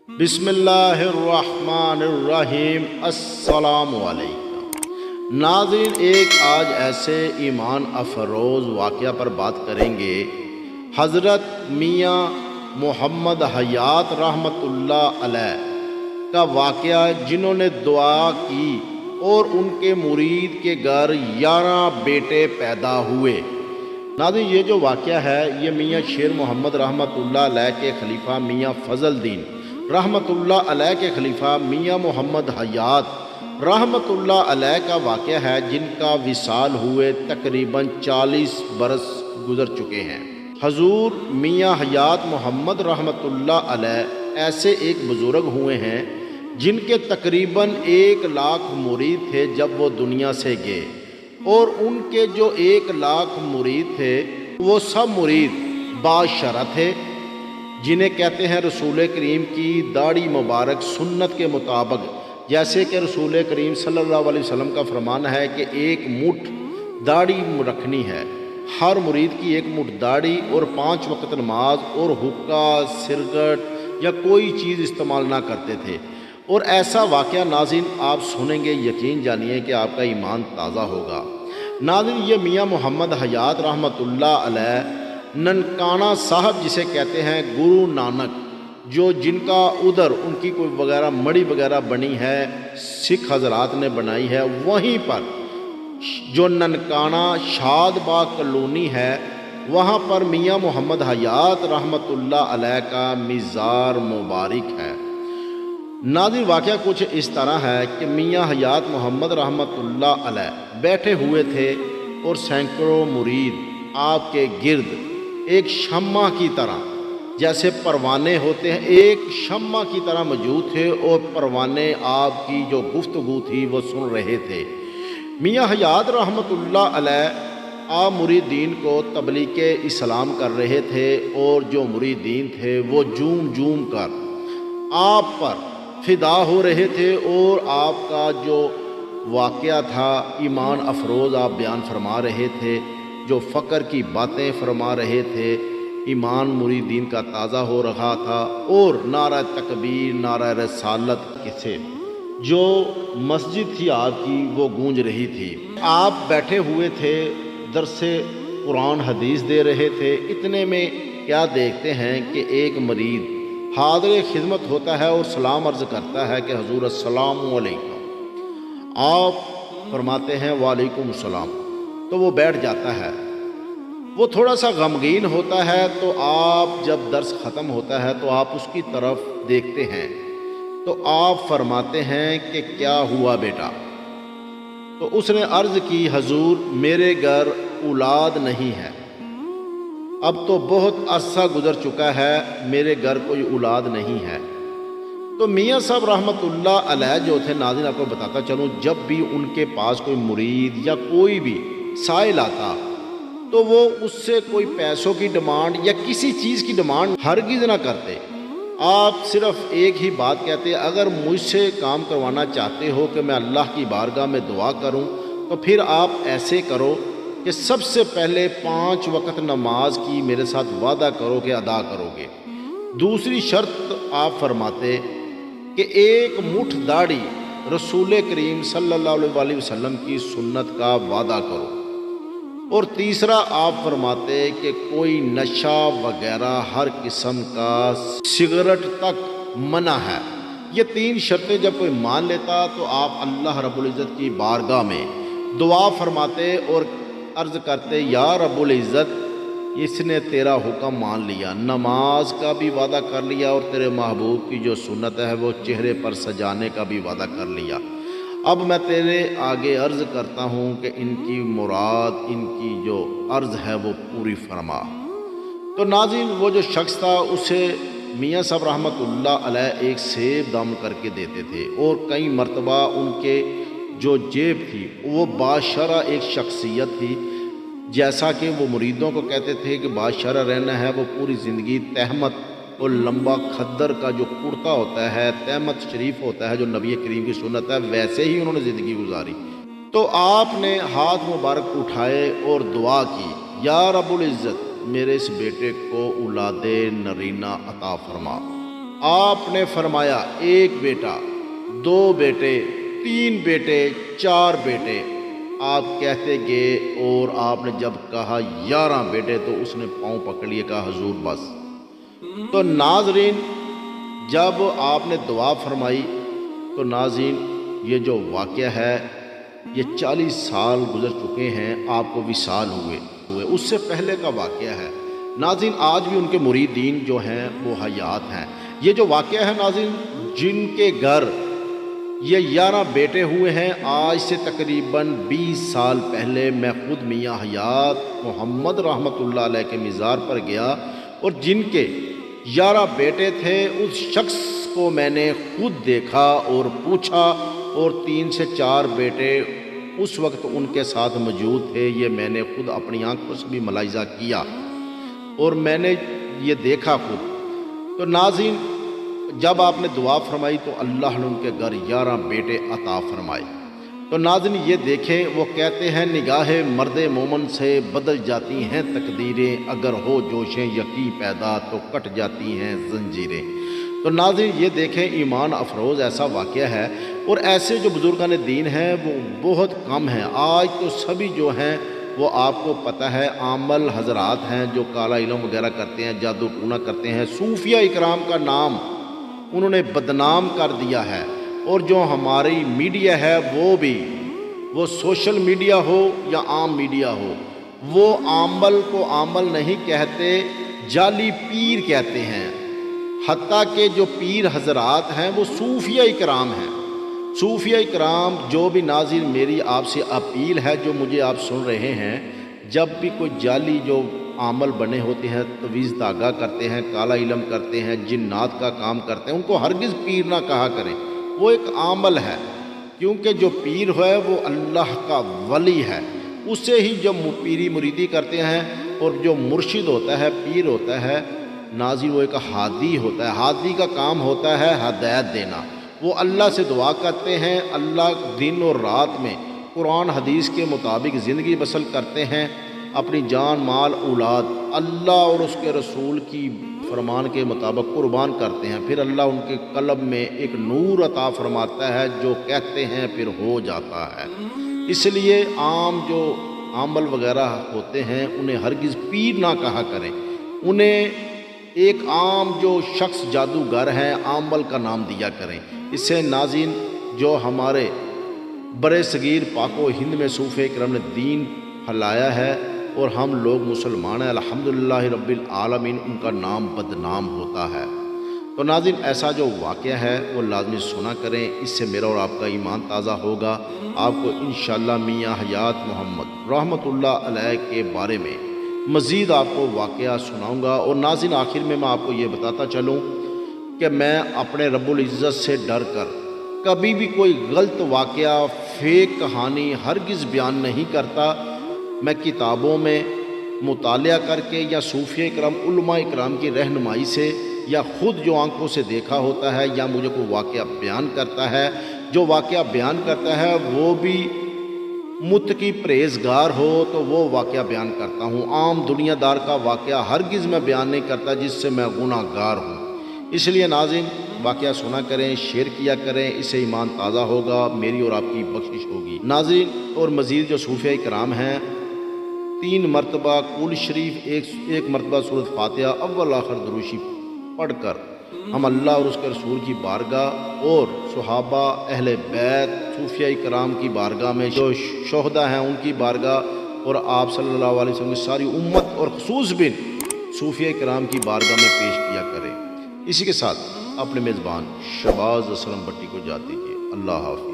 بسم اللہ الرحمن الرحیم۔ السلام علیکم ناظرین، ایک آج ایسے ایمان افروز واقعہ پر بات کریں گے۔ حضرت میاں محمد حیات رحمۃ اللہ علیہ کا واقعہ، جنہوں نے دعا کی اور ان کے مرید کے گھر 11 بیٹے پیدا ہوئے۔ ناظرین، یہ جو واقعہ ہے یہ میاں شیر محمد رحمۃ اللہ علیہ کے خلیفہ میاں فضل الدین رحمۃ اللہ علیہ کے خلیفہ میاں محمد حیات رحمۃ اللہ علیہ کا واقعہ ہے، جن کا وصال ہوئے تقریباً 40 برس گزر چکے ہیں۔ حضور میاں حیات محمد رحمۃ اللہ علیہ ایسے ایک بزرگ ہوئے ہیں جن کے تقریباً 1 لاکھ مرید تھے جب وہ دنیا سے گئے، اور ان کے جو 1 لاکھ مرید تھے وہ سب مرید باشرع تھے، جنہیں کہتے ہیں رسول کریم کی داڑھی مبارک سنت کے مطابق، جیسے کہ رسول کریم صلی اللہ علیہ وسلم کا فرمان ہے کہ 1 مٹھ داڑھی رکھنی ہے، ہر مرید کی 1 مٹھ داڑھی، اور 5 وقت نماز، اور حقہ سرگٹ یا کوئی چیز استعمال نہ کرتے تھے۔ اور ایسا واقعہ ناظرین آپ سنیں گے، یقین جانیے کہ آپ کا ایمان تازہ ہوگا۔ ناظرین، یہ میاں محمد حیات رحمۃ اللہ علیہ ننکانہ صاحب جسے کہتے ہیں گرو نانک، جن کا ادھر ان کی کوئی وغیرہ مڑی وغیرہ بنی ہے، سکھ حضرات نے بنائی ہے، وہیں پر جو ننکانہ شاد باغ کالونی ہے وہاں پر میاں محمد حیات رحمۃ اللہ علیہ کا مزار مبارک ہے۔ ناظرین، واقعہ کچھ اس طرح ہے کہ میاں حیات محمد رحمۃ اللہ علیہ بیٹھے ہوئے تھے اور سینکڑوں مرید آپ کے گرد ایک شمع کی طرح، جیسے پروانے ہوتے ہیں، ایک شمع کی طرح موجود تھے، اور پروانے آپ کی جو گفتگو تھی وہ سن رہے تھے۔ میاں حیات رحمۃ اللہ علیہ آپ مریدین کو تبلیغ اسلام کر رہے تھے، اور جو مریدین تھے وہ جوم جوم کر آپ پر فدا ہو رہے تھے، اور آپ کا جو واقعہ تھا ایمان افروز آپ بیان فرما رہے تھے، جو فقر کی باتیں فرما رہے تھے، ایمان مریدین کا تازہ ہو رہا تھا، اور نعرہ تکبیر، نعرہ رسالت کے سے جو مسجد تھی آپ کی وہ گونج رہی تھی۔ آپ بیٹھے ہوئے تھے، درس قرآن حدیث دے رہے تھے، اتنے میں کیا دیکھتے ہیں کہ ایک مرید حاضر خدمت ہوتا ہے اور سلام عرض کرتا ہے کہ حضور السلام علیکم۔ آپ فرماتے ہیں وعلیکم السلام، تو وہ بیٹھ جاتا ہے۔ وہ تھوڑا سا غمگین ہوتا ہے، تو آپ جب درس ختم ہوتا ہے تو آپ اس کی طرف دیکھتے ہیں، تو آپ فرماتے ہیں کہ کیا ہوا بیٹا؟ تو اس نے عرض کی حضور میرے گھر اولاد نہیں ہے، اب تو بہت عرصہ گزر چکا ہے، میرے گھر کوئی اولاد نہیں ہے۔ تو میاں صاحب رحمۃ اللہ علیہ جو تھے، ناظرین آپ کو بتاتا چلوں، جب بھی ان کے پاس کوئی مرید یا کوئی بھی سائل آتا تو وہ اس سے کوئی پیسوں کی ڈیمانڈ یا کسی چیز کی ڈیمانڈ ہرگز نہ کرتے۔ آپ صرف ایک ہی بات کہتے، اگر مجھ سے کام کروانا چاہتے ہو کہ میں اللہ کی بارگاہ میں دعا کروں، تو پھر آپ ایسے کرو کہ سب سے پہلے 5 وقت نماز کی میرے ساتھ وعدہ کرو کہ ادا کرو گے۔ دوسری شرط آپ فرماتے کہ 1 مٹھ داڑھی رسول کریم صلی اللہ علیہ وسلم کی سنت کا وعدہ کرو، اور تیسرا آپ فرماتے کہ کوئی نشہ وغیرہ ہر قسم کا سگریٹ تک منع ہے۔ یہ 3 شرطیں جب کوئی مان لیتا تو آپ اللہ رب العزت کی بارگاہ میں دعا فرماتے اور عرض کرتے یا رب العزت، اس نے تیرا حکم مان لیا، نماز کا بھی وعدہ کر لیا، اور تیرے محبوب کی جو سنت ہے وہ چہرے پر سجانے کا بھی وعدہ کر لیا، اب میں تیرے آگے عرض کرتا ہوں کہ ان کی مراد، ان کی جو عرض ہے وہ پوری فرما۔ تو ناظرین، وہ جو شخص تھا اسے میاں صاحب رحمۃ اللہ علیہ ایک سیب دم کر کے دیتے تھے، اور کئی مرتبہ ان کے جو جیب تھی وہ باشرع ایک شخصیت تھی، جیسا کہ وہ مریدوں کو کہتے تھے کہ باشرع رہنا ہے، وہ پوری زندگی تہمت اور لمبا کھدر کا جو کرتا ہوتا ہے، تہمت شریف ہوتا ہے جو نبی کریم کی سنت ہے، ویسے ہی انہوں نے زندگی گزاری۔ تو آپ نے ہاتھ مبارک اٹھائے اور دعا کی، یا رب العزت میرے اس بیٹے کو اولاد نرینہ عطا فرما۔ आपने फरमाया एक बेटा, दो बेटे, तीन बेटे, चार बेटे। आप कहते गए और आपने जब कहा 11 बेटे तो उसने पाँव पकड़ लिए, कहा हुजूर बस। तो नाज़रीन, जब आपने दुआ फरमाई तो नाज़रीन ये जो वाक़या है ये 40 साल गुजर चुके हैं, आपको विसाल हुए उससे पहले का वाक़या है। नाज़रीन आज भी उनके मुरीदीन जो हैं वो हयात हैं। ये जो वाक़या है नाज़रीन, जिनके घर ये 11 बेटे हुए हैं, आज से तकरीबन 20 साल पहले मैं ख़ुद मियाँ हयात मोहम्मद रहमतुल्लाह अलैह के मज़ार पर गया और जिनके 11 बेटे थे उस शख्स को मैंने खुद देखा और पूछा, और 3 से 4 बेटे उस वक्त उनके साथ मौजूद थे। ये मैंने खुद अपनी आंखों से भी मुलाहिज़ा किया और मैंने ये देखा खुद। तो नाज़रीन जब आपने दुआ फरमाई तो अल्लाह ने उनके घर 11 बेटे अता फरमाए। तो नाज़रीन ये देखें, वो कहते हैं निगाहे मर्दे मोमन से बदल जाती हैं तकदीरें, अगर हो जोशें यकी पैदा तो कट जाती हैं जंजीरें। तो नाज़रीन ये देखें, ईमान अफरोज़ ऐसा वाक़या है और ऐसे जो बुज़ुर्गान दीन हैं वो बहुत कम हैं। आज तो सभी जो हैं वो आपको पता है आमल हजरात हैं जो काला इल्म वगैरह करते हैं, जादू टूना करते हैं। सूफिया इकराम का नाम उन्होंने बदनाम कर दिया है। और जो हमारी मीडिया है वो भी, वो सोशल मीडिया हो या आम मीडिया हो, वो आमल को आमल नहीं कहते, जाली पीर कहते हैं। हत्ता के जो पीर हजरात हैं वो सूफिया इकराम हैं। सूफिया इकराम जो भी नाज़रीन मेरी आपसे अपील है, जो मुझे आप सुन रहे हैं, जब भी कोई जाली जो आमल बने होते हैं, तवीज़ धागा करते हैं, काला इल्म करते हैं, जिन्नात का काम करते हैं, उनको हरगिज़ पीर ना कहा करें। वो एक आमल है, क्योंकि जो पीर है वो अल्लाह का वली है, उससे ही जब पीरी मुरीदी करते हैं। और जो मुर्शिद होता है, पीर होता है नाज़रीन, वो एक हादी होता है। हादी का काम होता है हदायत देना। वो अल्लाह से दुआ करते हैं, अल्लाह दिन और रात में कुरान हदीस के मुताबिक ज़िंदगी बसर करते हैं, अपनी जान माल औलाद अल्लाह और उसके रसूल की फरमान के मुताबिक कुर्बान करते हैं। फिर अल्लाह उनके कल्ब में एक नूर अता फरमाता है, जो कहते हैं फिर हो जाता है। इसलिए आम जो आमल वगैरह होते हैं उन्हें हरगिज़ पीर ना कहा करें। उन्हें एक आम जो शख्स जादूगर हैं आमल का नाम दिया करें। इससे नाज़रीन जो हमारे बड़े सगीर पाको हिंद में सूफ़े इकराम ने दीन फैलाया है और हम लोग मुसलमान हैं, अल्हम्दुलिल्लाह रब्बिल आलमीन, उनका नाम बदनाम होता है। तो नाज़रीन ऐसा जो वाक़या है वो लाजमी सुना करें, इससे मेरा और आपका ईमान ताज़ा होगा। आपको इंशाअल्लाह मियाँ हयात मोहम्मद रहमतुल्लाह अलैह के बारे में मज़ीद आपको वाक़या सुनाऊँगा। और नाज़रीन आखिर में मैं आपको ये बताता चलूँ कि मैं अपने रब्बुल इज़्ज़त से डर कर कभी भी कोई गलत वाक़या, फेक कहानी हरगिज़ बयान नहीं करता। मैं किताबों में मुतालिया करके या सूफिया इकराम उलमा इकराम की रहनुमाई से या ख़ुद जो आंखों से देखा होता है या मुझे कोई वाक़या बयान करता है, जो वाक़या बयान करता है वो भी मुत्तकी परहेज़गार हो तो वो वाक़या बयान करता हूँ। आम दुनियादार का वाक़या हरगिज़ मैं बयान नहीं करता जिससे मैं गुनाहगार हूँ। इसलिए नाज़रीन वाक़या सुना करें, शेयर किया करें, इससे ईमान ताज़ा होगा, मेरी और आपकी बख्शिश होगी। नाज़रीन और मज़ीद जो सूफिया इकराम हैं 3 मरतबा कुल शरीफ, एक मरतबा सूरत फातिहा अव्वल आखिर दुरूशी पढ़कर हम अल्लाह और उसके रसूल की बारगाह और सहाबा अहले बैत सूफिया इकराम की बारगाह में, जो शोहदा हैं उनकी बारगाह और आप सल्लल्लाहु अलैहि वसल्लम की सारी उम्मत और ख़ुसूस बिन सूफिया इकराम की बारगाह में पेश किया करें। इसी के साथ अपने मेज़बान शहबाज असलम भट्टी को इजाज़त दीजिए। अल्लाह हाफ़िज़।